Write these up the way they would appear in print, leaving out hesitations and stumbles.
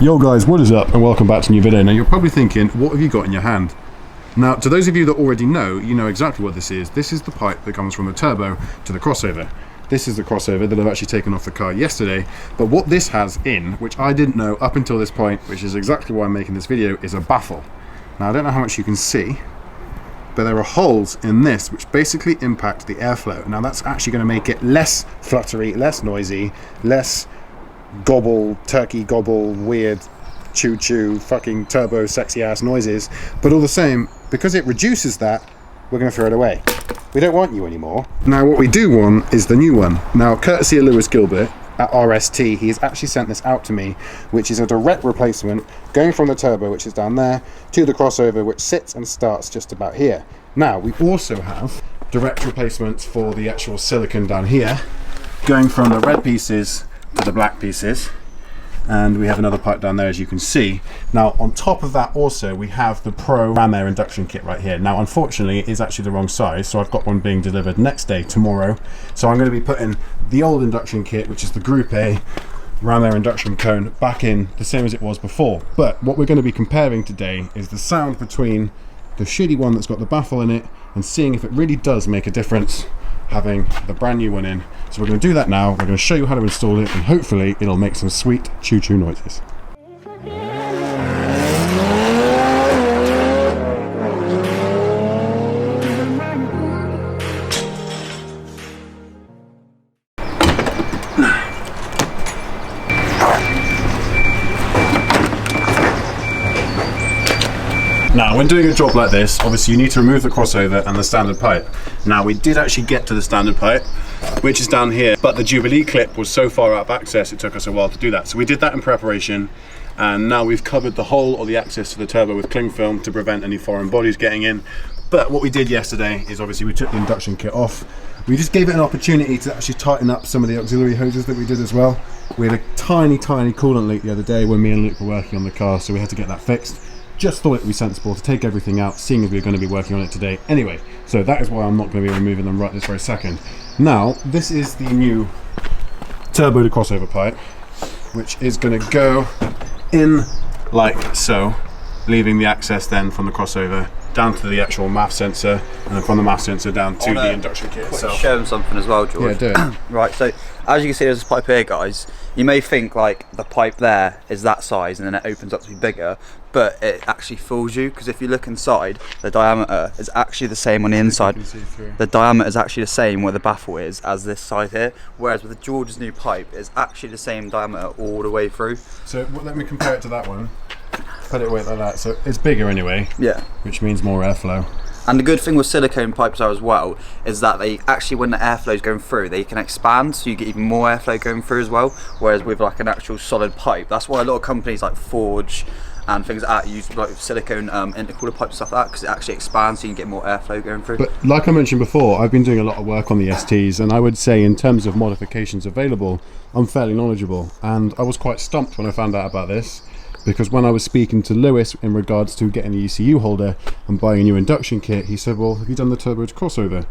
Yo guys, what is up and welcome back to a new video. Now you're probably thinking, what have you got in your hand? Now to those of you that already know, you know exactly what this is. This is the pipe that comes from the turbo to the crossover. This is the crossover that I've actually taken off the car yesterday, but what this has in, which I didn't know up until this point, which is exactly why I'm making this video, is a baffle. Now I don't know how much you can see, but there are holes in this which basically impact the airflow. Now that's actually going to make it less fluttery, less noisy, less gobble, turkey gobble, weird choo-choo, fucking turbo sexy ass noises, but all the same, because it reduces that, we're going to throw it away. We don't want you anymore. Now what we do want is the new one. Now courtesy of Lewis Gilbert at RST, he has actually sent this out to me, which is a direct replacement going from the turbo, which is down there, to the crossover, which sits and starts just about here. Now we also have direct replacements for the actual silicon down here, going from the red pieces to the black pieces, and we have another pipe down there, as you can see. Now on top of that also we have the Pro ram air induction kit right here. Now unfortunately it is actually the wrong size, so I've got one being delivered next day, tomorrow, so I'm going to be putting the old induction kit, which is the Group A ram air induction cone, back in the same as it was before. But what we're going to be comparing today is the sound between the shitty one that's got the baffle in it and seeing if it really does make a difference having the brand new one in. So we're going to do that now. We're going to show you how to install it, and hopefully it'll make some sweet choo-choo noises. Now, when doing a job like this, obviously you need to remove the crossover and the standard pipe. Now, we did actually get to the standard pipe, which is down here, but the Jubilee clip was so far out of access, it took us a while to do that. So we did that in preparation, and now we've covered the hole or the access to the turbo with cling film to prevent any foreign bodies getting in. But what we did yesterday is obviously we took the induction kit off. We just gave it an opportunity to actually tighten up some of the auxiliary hoses that we did as well. We had a tiny coolant leak the other day when me and Luke were working on the car, so we had to get that fixed. Just thought it would be sensible to take everything out, seeing as we're going to be working on it today anyway. So that is why I'm not going to be removing them right this very second. Now, this is the new turbo to crossover pipe, which is going to go in like so, leaving the access then from the crossover down to the actual MAF sensor, and then from the MAF sensor down to the induction kit itself. Show them something as well, George. Yeah, do it. Right, so as you can see, there's this pipe here, guys. You may think like the pipe there is that size and then it opens up to be bigger, but it actually fools you, because if you look inside, the diameter is actually the same on the inside. The diameter is actually the same where the baffle is as this side here, whereas with George's new pipe, it's actually the same diameter all the way through. So let me compare it to that one. Put it away like that, so it's bigger anyway. Yeah. Which means more airflow. And the good thing with silicone pipes are as well is that they actually, when the airflow is going through, they can expand, so you get even more airflow going through as well. Whereas with like an actual solid pipe, that's why a lot of companies like Forge and things like that use like silicone intercooler pipes and stuff like that, because it actually expands, so you can get more airflow going through. But like I mentioned before, I've been doing a lot of work on the STs, and I would say in terms of modifications available, I'm fairly knowledgeable. And I was quite stumped when I found out about this, because when I was speaking to Lewis in regards to getting the ECU holder and buying a new induction kit, he said, well, have you done the turbo to crossover?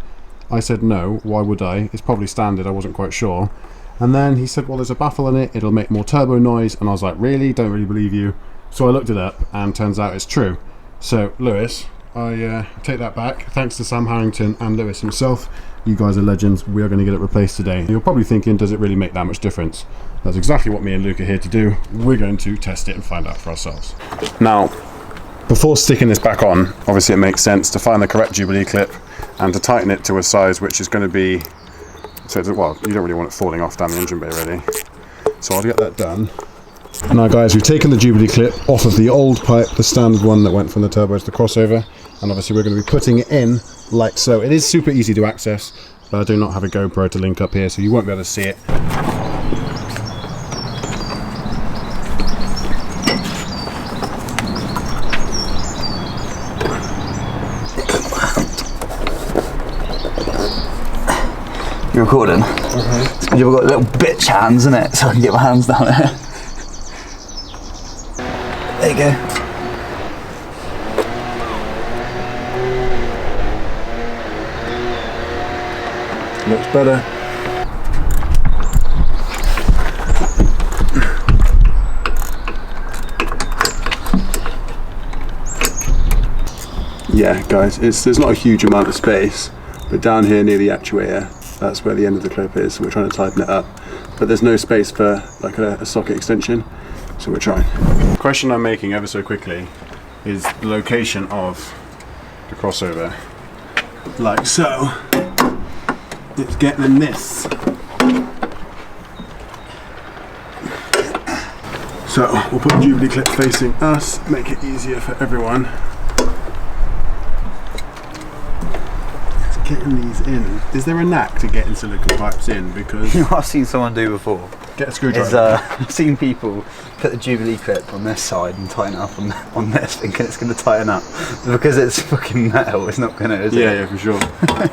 I said, no, why would I? It's probably standard, I wasn't quite sure. And then he said, well, there's a baffle in it, it'll make more turbo noise. And I was like, really? Don't really believe you. So I looked it up, and turns out it's true. So Lewis, I take that back. Thanks to Sam Harrington and Lewis himself. You guys are legends. We are going to get it replaced today. You're probably thinking, does it really make that much difference? That's exactly what me and Luke are here to do. We're going to test it and find out for ourselves. Now, before sticking this back on, obviously it makes sense to find the correct Jubilee clip and to tighten it to a size which is going to be, so it's, well, you don't really want it falling off down the engine bay really. So I'll get that done. Now guys, we've taken the Jubilee clip off of the old pipe, the standard one that went from the turbo to the crossover, and obviously we're going to be putting it in like so. It is super easy to access, but I do not have a GoPro to link up here, so you won't be able to see it. You're recording? It's because you've got little bitch hands, isn't it? So I can get my hands down there. There you go. Looks better. Yeah, guys, there's not a huge amount of space, but down here near the actuator, that's where the end of the clip is, so we're trying to tighten it up. But there's no space for like a socket extension, so we're trying. The question I'm making ever so quickly is the location of the crossover. Like so. It's getting in this. So we'll put the Jubilee clip facing us, make it easier for everyone. Getting these in. Is there a knack to getting silicone pipes in? Because You know what I've seen someone do before? get a screwdriver. I've seen people put the Jubilee clip on this side and tighten it up on this, thinking it's going to tighten up. Because it's fucking metal, it's not going to, is it? Yeah, for sure.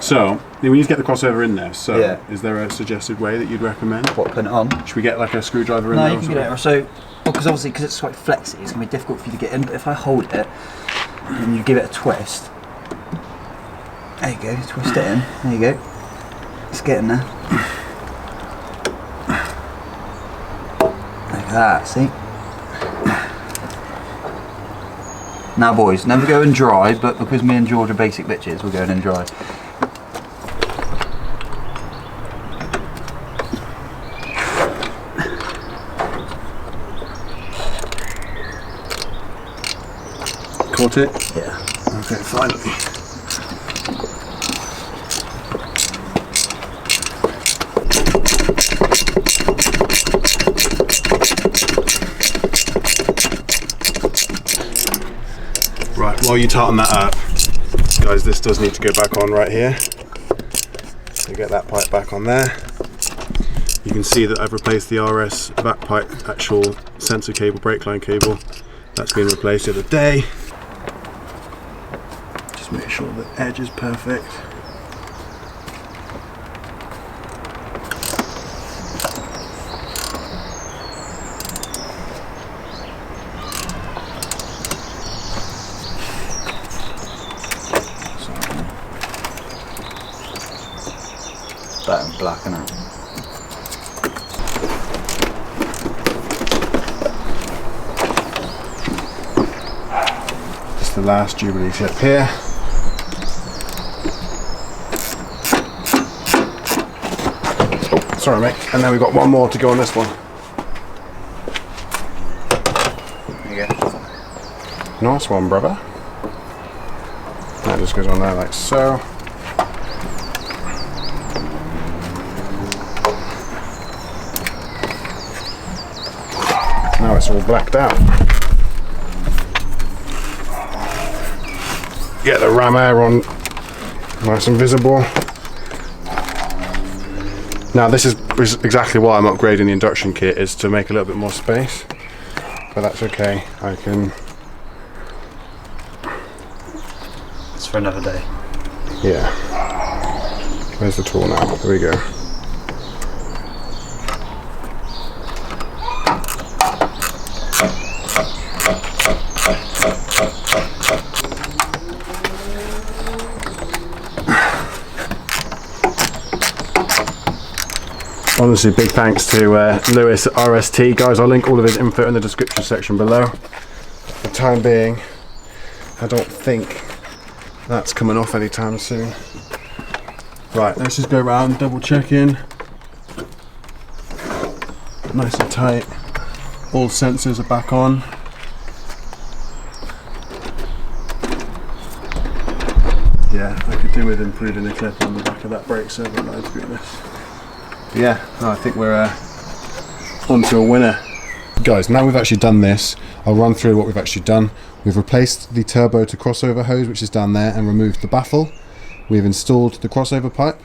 So we need to get the crossover in there. So Yeah. is there a suggested way that you'd recommend? What, putting it on? Should we get like a screwdriver in No, there? you or can get something? it. So, because obviously, because it's quite flexy, it's going to be difficult for you to get in. But if I hold it and you give it a twist, there you go, twist it in. There you go. It's getting there. Like that, see? Now, boys, never go in dry, but because me and George are basic bitches, we're going in dry. Caught it? Yeah. Okay, finally. Right, while you tighten that up, guys, this does need to go back on right here. So get that pipe back on there. You can see that I've replaced the RS back pipe, actual sensor cable, brake line cable. That's been replaced the other day. Just make sure the edge is perfect. That and black, innit? Just the last Jubilee clip here. Oh, sorry mate. And then we've got one more to go on this one. There you go. Nice one, brother. That just goes on there like so. Now it's all blacked out. Get the ram air on nice and visible. Now this is exactly why I'm upgrading the induction kit, is to make a little bit more space. But that's okay, I can... It's for another day. Yeah. Where's the tool now? There we go. Honestly, big thanks to Lewis at RST. Guys, I'll link all of his info in the description section below. For the time being, I don't think that's coming off anytime soon. Right, let's just go around, double check in. Nice and tight. All sensors are back on. Yeah, I could do with improving the clip on the back of that brake servo line, to be honest. Yeah, no, I think we're onto a winner. Guys, now we've actually done this, I'll run through what we've actually done. We've replaced the turbo to crossover hose, which is down there, and removed the baffle. We've installed the crossover pipe.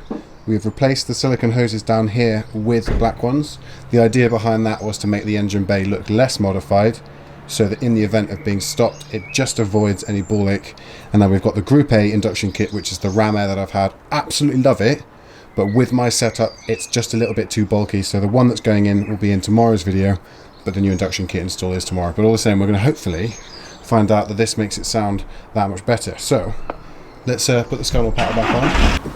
We've replaced the silicone hoses down here with black ones. The idea behind that was to make the engine bay look less modified, so that in the event of being stopped, it just avoids any ball ache. And then we've got the Group A induction kit, which is the ram air that I've had. Absolutely love it. But with my setup, it's just a little bit too bulky. So the one that's going in will be in tomorrow's video, but the new induction kit install is tomorrow. But all the same, we're going to hopefully find out that this makes it sound that much better. So let's put the scuttle paddle back on.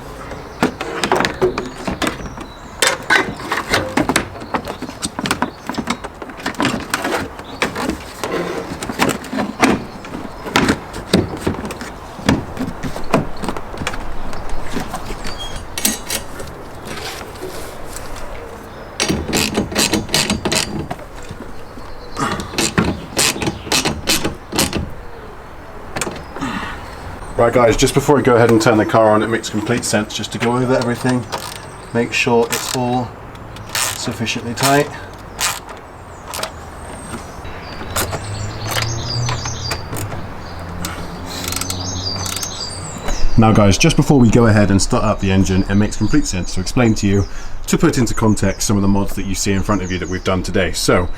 Right guys, just before we go ahead and turn the car on, it makes complete sense just to go over everything, make sure it's all sufficiently tight. Now guys, just before we go ahead and start up the engine, it makes complete sense to explain to you, to put into context some of the mods that you see in front of you that we've done today. So,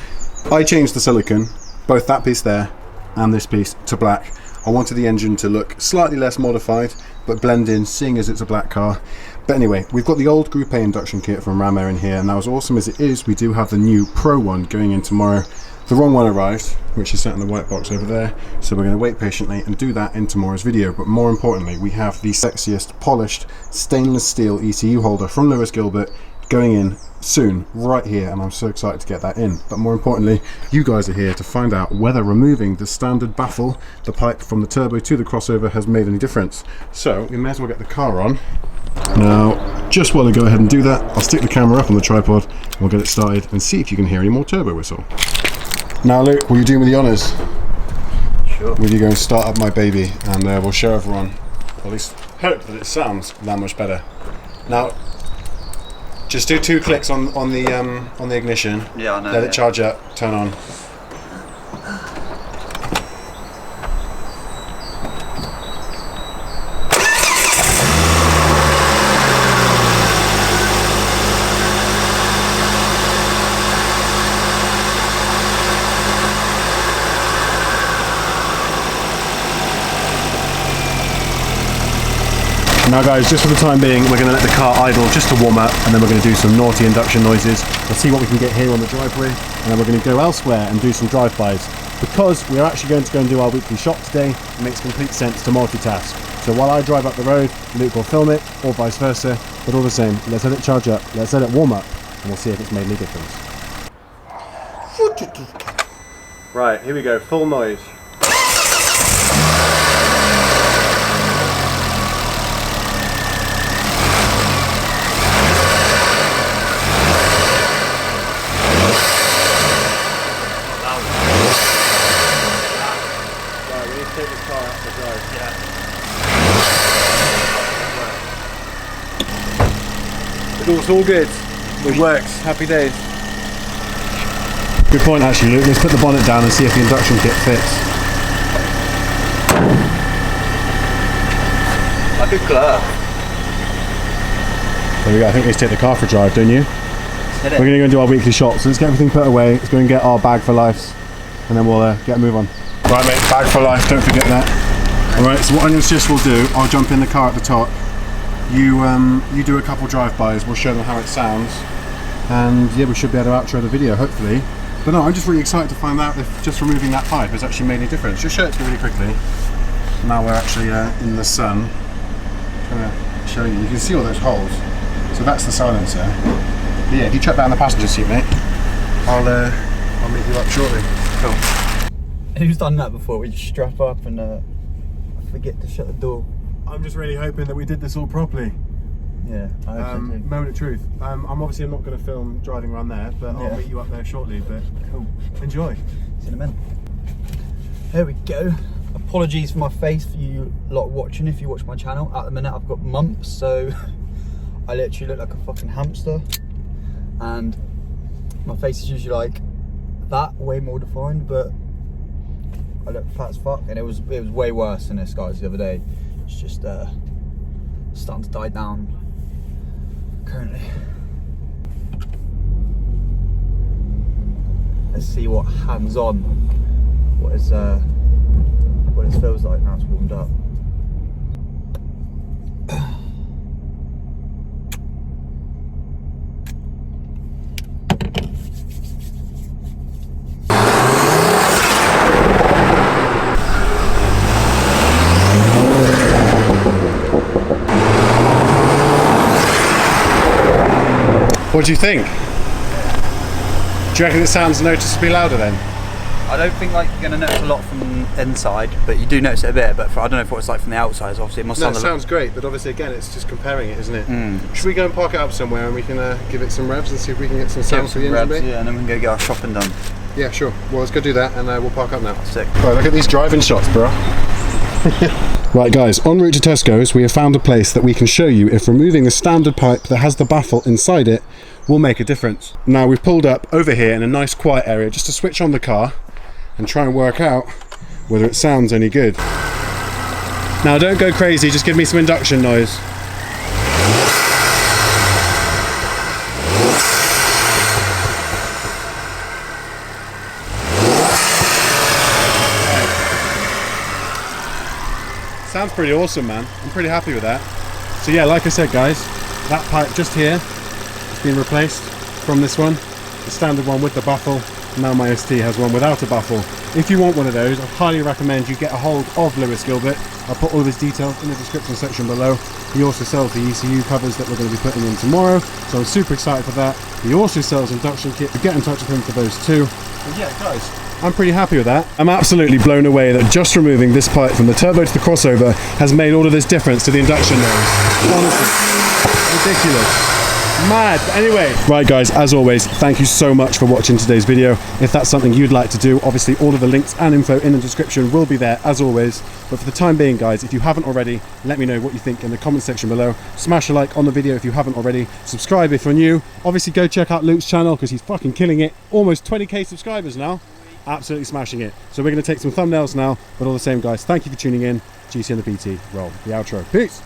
I changed the silicon, both that piece there and this piece, to black. I wanted the engine to look slightly less modified, but blend in, seeing as it's a black car. But anyway, we've got the old Group A induction kit from Ram Air in here, and now as awesome as it is, we do have the new Pro one going in tomorrow. The wrong one arrived, which is sat in the white box over there, so we're going to wait patiently and do that in tomorrow's video. But more importantly, we have the sexiest polished stainless steel ECU holder from Lewis Gilbert going in soon, right here, and I'm so excited to get that in. But more importantly, you guys are here to find out whether removing the standard baffle, the pipe from the turbo to the crossover, has made any difference. So we may as well get the car on. Now, just while I go ahead and do that, I'll stick the camera up on the tripod, and we'll get it started and see if you can hear any more turbo whistle. Now Luke, will you do me the honours? Sure. Will you go and start up my baby, and we'll show everyone, or at least hope that it sounds that much better. Now, just do 2 clicks on the ignition. Yeah, I know. Let it charge up, turn on. Now guys, just for the time being, we're going to let the car idle just to warm up, and then we're going to do some naughty induction noises. We'll see what we can get here on the driveway, and then we're going to go elsewhere and do some drive-bys. Because we are actually going to go and do our weekly shop today, it makes complete sense to multitask. So while I drive up the road, Luke will film it, or vice versa, but all the same, let's let it charge up, let's let it warm up, and we'll see if it's made any difference. Right, here we go, full noise. Take this car out for a drive. Yeah. It's all good. It works. Happy days. Good point actually, Luke. Let's put the bonnet down and see if the induction kit fits. Like a glove. There we go. I think let's take the car for a drive, don't you? We're going to go and do our weekly shop. So let's get everything put away. Let's go and get our bag for life, and then we'll get a move on. Right mate, bag for life, don't forget that. Alright, so what I'm going to suggest we'll do, I'll jump in the car at the top, you do a couple drive-bys, we'll show them how it sounds, and yeah, we should be able to outro the video, hopefully. But no, I'm just really excited to find out if just removing that pipe has actually made any difference. Just show it to me really quickly. Now we're actually in the sun. I'm going to show you, you can see all those holes. So that's the silencer. But yeah, if you chuck that in the passenger seat mate, I'll meet you up shortly. Cool. Who's done that before? We just strap up and forget to shut the door. I'm just really hoping that we did this all properly. Yeah, I hope so too. Moment of truth. I'm obviously not going to film driving around there, but Yeah. I'll meet you up there shortly. But Cool. enjoy. See you in a minute. Here we go. Apologies for my face for you lot watching if you watch my channel. At the minute I've got mumps, so I literally look like a fucking hamster. And my face is usually like that, way more defined, but I look fat as fuck, and it was way worse than this, guys, the other day. It's just starting to die down currently. Let's see what hands-on, what it feels like now it's warmed up. What do you think? Do you reckon it sounds noticeably louder then? I don't think like you're going to notice a lot from inside, but you do notice it a bit. But I don't know if what it's like from the outside. Obviously, it must No, it sound. sounds great, but obviously again, it's just comparing it, isn't it? Should we go and park it up somewhere and we can give it some revs and see if we can get some sounds for the engine bay? Yeah, and then we can go get our shopping done. Yeah, sure. Well, let's go do that and we'll park up now. Sick. Right, look at these driving shots, bro. Right guys, en route to Tesco's, we have found a place that we can show you if removing the standard pipe that has the baffle inside it will make a difference. Now we've pulled up over here in a nice quiet area just to switch on the car and try and work out whether it sounds any good. Now don't go crazy, just give me some induction noise. Sounds pretty awesome, man. I'm pretty happy with that. So yeah, like I said guys, that pipe just here has been replaced from this one, the standard one with the baffle. Now my ST has one without a baffle. If you want one of those, I highly recommend you get a hold of Lewis Gilbert. I'll put all of his details in the description section below. He also sells the ECU covers that we're going to be putting in tomorrow, so I'm super excited for that. He also sells induction kit, so get in touch with him for those too. And yeah guys, I'm pretty happy with that. I'm absolutely blown away that just removing this pipe from the turbo to the crossover has made all of this difference to the induction noise. Honestly, ridiculous. Mad. Anyway, right guys, as always, thank you so much for watching today's video. If that's something you'd like to do, obviously all of the links and info in the description will be there as always. But for the time being guys, if you haven't already, let me know what you think in the comment section below. Smash a like on the video if you haven't already. Subscribe if you're new. Obviously go check out Luke's channel because he's fucking killing it. Almost 20k subscribers now. Absolutely smashing it. So we're going to take some thumbnails now, but all the same guys, thank you for tuning in. GC and the PT, roll the outro. Peace.